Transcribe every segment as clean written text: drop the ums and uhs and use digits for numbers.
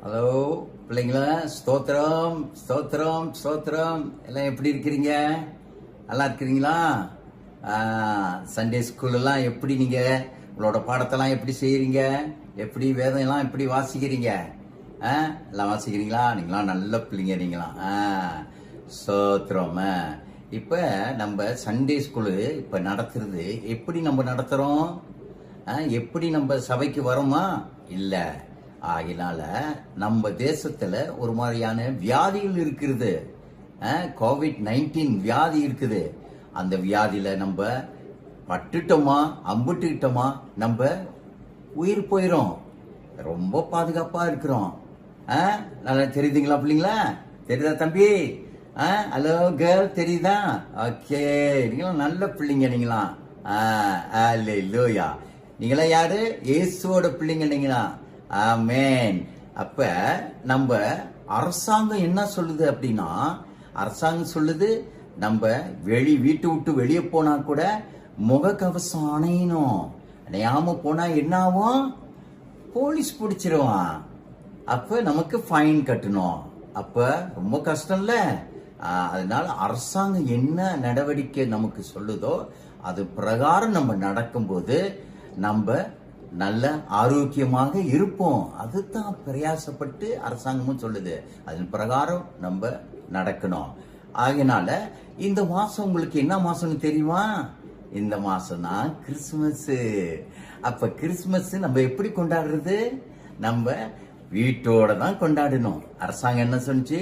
Hello பிள்ளைங்களா, ஸ்தோத்திரம் ஸ்தோத்திரம் ஸ்தோத்திரம். எல்லாம் எப்படி இருக்கிறீங்க? நல்லா இருக்கிறீங்களா? சண்டே ஸ்கூலெல்லாம் எப்படி நீங்கள் உங்களோட பாடத்தெல்லாம் எப்படி செய்கிறீங்க? எப்படி வேதம் எல்லாம் எப்படி வாசிக்கிறீங்க? எல்லாம் வாசிக்கிறீங்களா? நீங்களாம் நல்ல பிள்ளைங்க. நீங்களாம் ஸ்தோத்திரம். இப்போ நம்ம சண்டே ஸ்கூலு இப்போ நடத்துறது எப்படி நம்ம நடத்துகிறோம்? எப்படி நம்ம சபைக்கு வரோமா? இல்லை. ஆகினால நம்ம தேசத்துல ஒரு மாதிரியான வியாதிகள் இருக்கிறது. கோவிட்-19 வியாதி இருக்குது. அந்த வியாதியில நம்ம பட்டுட்டோமா அம்புட்டுக்கிட்டோமா நம்ம உயிர் போயிரும். ரொம்ப பாதுகாப்பா இருக்கிறோம். நல்லா தெரியுதுங்களா பிள்ளைங்களா? தெரியுதா தம்பி? ஹலோ கேர்ள், தெரியுதா? ஓகே, நீங்களாம் நல்ல பிள்ளைங்க. நீங்களாம் அல்லேலூயா. நீங்களாம் யாரு? இயேசுவோட பிள்ளைங்க. நீங்களா ஆமென். அப்ப நம்ம அரசாங்கம் என்ன சொல்லுது அப்படின்னா, அரசாங்கம் சொல்லுது நம்ம வீட்டை விட்டு வெளியே போனா கூட முகக்கவசம் அணையணும். அணையாம போனா என்ன ஆகும்? போலீஸ் பிடிச்சிருவான். அப்ப நமக்கு ஃபைன் கட்டணும். அப்ப ரொம்ப கஷ்டம் இல்ல? அதனால அரசாங்கம் என்ன நடவடிக்கை நமக்கு சொல்லுதோ அது பிரகாரம் நம்ம நடக்கும்போது நம்ம நல்ல ஆரோக்கியமாக இருப்போம். அதுதான் பிரயாசப்பட்டு அரசாங்கமும் சொல்லுது. அதன் பிரகாரம் நம்ம நடக்கணும். ஆகையினால இந்த மாசம் உங்களுக்கு என்ன மாசம்னு தெரியுமா? இந்த மாசம் தான் கிறிஸ்துமஸ். அப்ப கிறிஸ்துமஸ் நம்ம எப்படி கொண்டாடுறது? நம்ம வீட்டோட தான் கொண்டாடணும். அரசாங்கம் என்ன சொன்னிச்சு?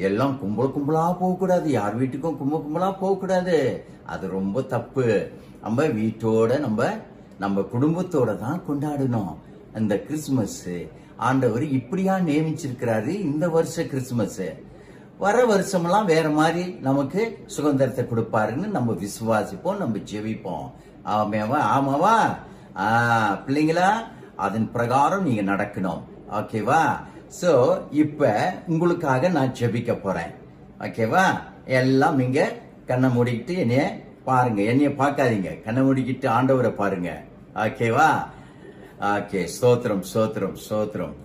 எல்லாம் கும்பலா போகக்கூடாது. யார் வீட்டுக்கும் கும்பலா போகக்கூடாது. அது ரொம்ப தப்பு. நம்ம வீட்டோட நம்ம குடும்பத்தோட தான் கொண்டாடணும். அந்த கிறிஸ்துமஸ் ஆண்டவர் இப்படியா நியமிச்சிருக்கிறாரு. இந்த வருஷம் கிறிஸ்துமஸ் வர வருஷமெல்லாம் வேற மாதிரி நமக்கு சுதந்திரத்தை கொடுப்பாருன்னு நம்ம விசுவாசிப்போம், நம்ம ஜெபிப்போம். ஆமாவா பிள்ளைங்களா? அதன் பிரகாரம் நீங்க நடக்கணும். ஓகேவா? சோ இப்ப உங்களுக்காக நான் ஜெபிக்க போறேன். ஓகேவா? எல்லாம் நீங்க கண்ணை மூடிக்கிட்டு என்னைய பாருங்க. என்னைய பார்க்காதீங்க, கண்ணை மூடிக்கிட்டு ஆண்டவரை பாருங்க. ஓகேவா? ஓகே. ஸ்தோத்திரம் ஸ்தோத்திரம் ஸ்தோத்திரம்.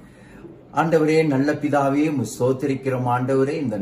ஆண்டவரே, நல்ல பிதாவே, ஸ்தோத்திரிக்கிறோம். ஆண்டவரே, இந்த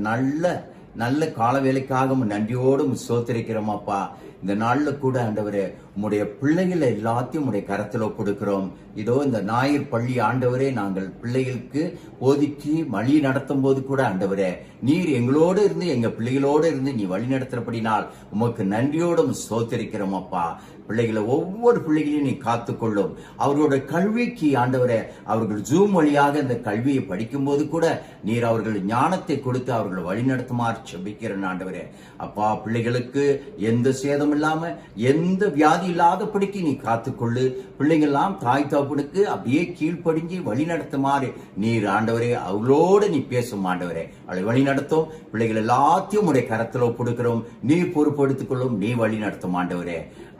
நல்ல கால வேலைக்காக நன்றியோடு ஸ்தோத்திரிக்கிறோம். அப்பா, இந்த நாள்ல கூட ஆண்டவரே உம்முடைய பிள்ளைகளை எல்லாத்தையும் உம்முடைய கரத்துல கொடுக்கிறோம். இதோ இந்த ஞாயிறு பள்ளி ஆண்டவரே, நாங்கள் பிள்ளைகளுக்கு ஒதுக்கி வழி நடத்தும் போது கூட ஆண்டவரே நீர் எங்களோடு இருந்து எங்க பிள்ளைகளோடு இருந்து நீ வழி நடத்துறபடினால் உமக்கு நன்றியோடும் ஸ்தோத்திரிக்கிறோம். அப்பா, பிள்ளைகளை ஒவ்வொரு பிள்ளைகளையும் நீ காத்துக்கொள்ளும். அவர்களோட கல்விக்கு ஆண்டவரே அவர்கள் ஜூம் வழியாக இந்த கல்வியை படிக்கும் போது கூட நீர் அவர்கள் ஞானத்தை கொடுத்து அவர்கள் வழி நடத்துமாறு செபிக்கிறேன். ஆண்டவரே அப்பா, பிள்ளைகளுக்கு எந்த சேதம் இல்லாம எந்த வியாதி இல்லாதபடிக்கு நீ காத்துக்கொள்ளு. பிள்ளைகள் எல்லாம் தாய் தகப்பனுக்கு அப்படியே கீழ்ப்படிஞ்சு வழி நடத்துமாறு நீர் ஆண்டவரே அவளோடு நீ பேசும். ஆண்டவரே அவளை வழி நடத்தும். பிள்ளைகள் எல்லாத்தையும் உடைய கரத்துல கொடுக்கிறோம். நீ பொறுப்படுத்திக் கொள்ளும். நீ வழி நடத்தும்.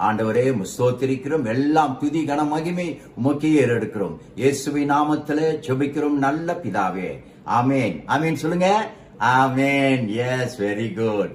ஆண்டவரே ஸ்தோத்திரிக்கிறோம். எல்லாம் துதி கன மகிமை உமக்கே ஏறெடுக்கிறோம். இயேசுவின் நாமத்திலே ஜெபிக்கிறோம் நல்ல பிதாவே. ஆமேன். ஆமேன் சொல்லுங்க. ஆமேன். Yes, very good.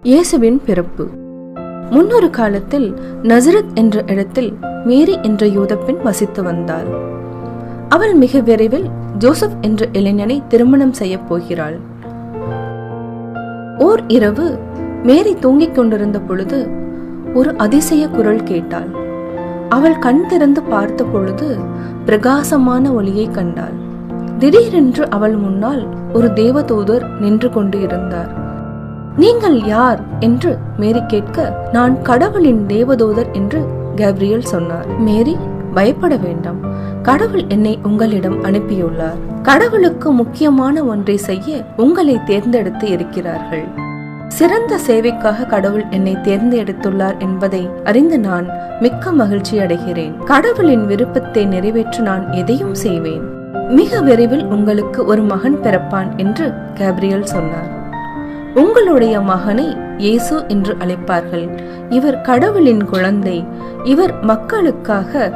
இயேசுவின் பிறப்பு. முன்னொரு காலத்தில் நசரத் என்ற இடத்தில் மேரி என்ற யூத பெண் வசித்து வந்தாள். அவள் மிக விரைவில் ஜோசப் என்ற இளைஞனை திருமணம் செய்ய போகிறாள். ஓர் இரவு மேரி தூங்கிக் கொண்டிருந்த பொழுது ஒரு அதிசய குரல் கேட்டாள். அவள் கண் திறந்து பார்த்த பொழுது பிரகாசமான ஒளியை கண்டாள். திடீரென்று அவள் முன்னால் ஒரு தேவதூதர் நின்று கொண்டு இருந்தார். நீங்கள் யார் என்று மேரி கேட்க, நான் கடவுளின் தேவதூதர் என்று கேப்ரியல் சொன்னார். மேரி, பயப்பட வேண்டாம், கடவுள் என்னை உங்களிடம் அனுப்பியுள்ளார். கடவுளுக்கு முக்கியமான ஒன்றை செய்ய உங்களை தேர்ந்தெடுத்து இருக்கிறார்கள். சிறந்த சேவைக்காக கடவுள் என்னை தேர்ந்தெடுத்துள்ளார் என்பதை அறிந்து நான் மிக்க மகிழ்ச்சி அடைகிறேன். கடவுளின் விருப்பத்தை நிறைவேற்ற நான் எதையும் செய்வேன். மிக விரைவில் உங்களுக்கு ஒரு மகன் பிறப்பான் என்று கேப்ரியல் சொன்னார். உங்களுடைய மகனை இயேசு என்று அழைப்பார்கள். இவர் கடவுளின் குழந்தை. இவர் மக்களுக்காக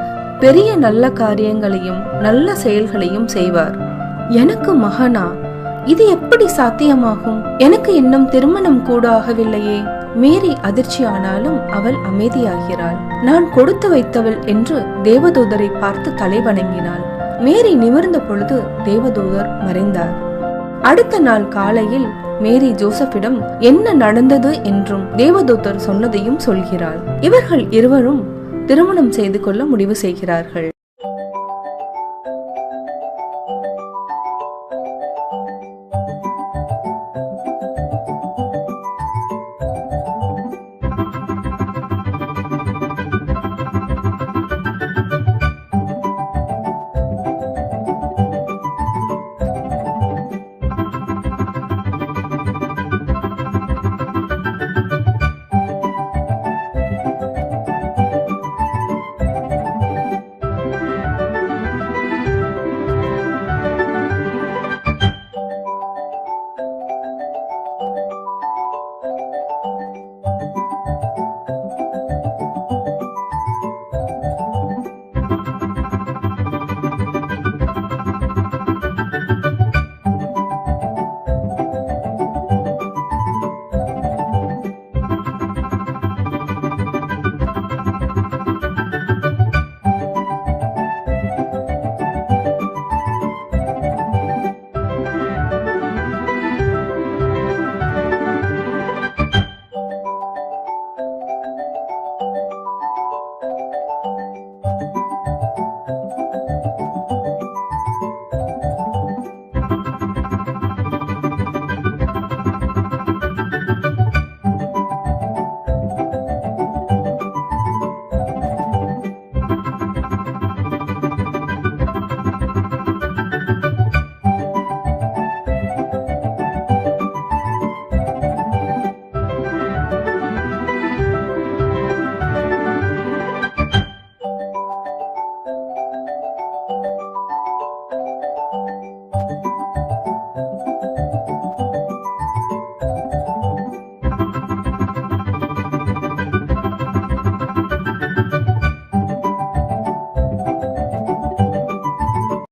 பெரிய நல்ல காரியங்களையும் நல்ல செயல்களையும் செய்வார். எனக்கு மகனா? இது எப்படி சாத்தியமாகும்? எனக்கு இன்னும் திருமணம் கூட ஆகவில்லையே. மேரி அதிர்ச்சியானாலும் அவள் அமைதியாகிறாள். நான் கொடுத்து வைத்தவள் என்று தேவதூதரை பார்த்து தலை வணங்கினாள். மேரி நிமிர்ந்த பொழுது தேவதூதர் மறைந்தார். அடுத்த நாள் காலையில் மேரி ஜோசப்பிடம் என்ன நடந்தது என்றும் தேவதூதர் சொன்னதையும் சொல்கிறாள். இவர்கள் இருவரும் திருமணம் செய்து கொள்ள முடிவு செய்கிறார்கள்.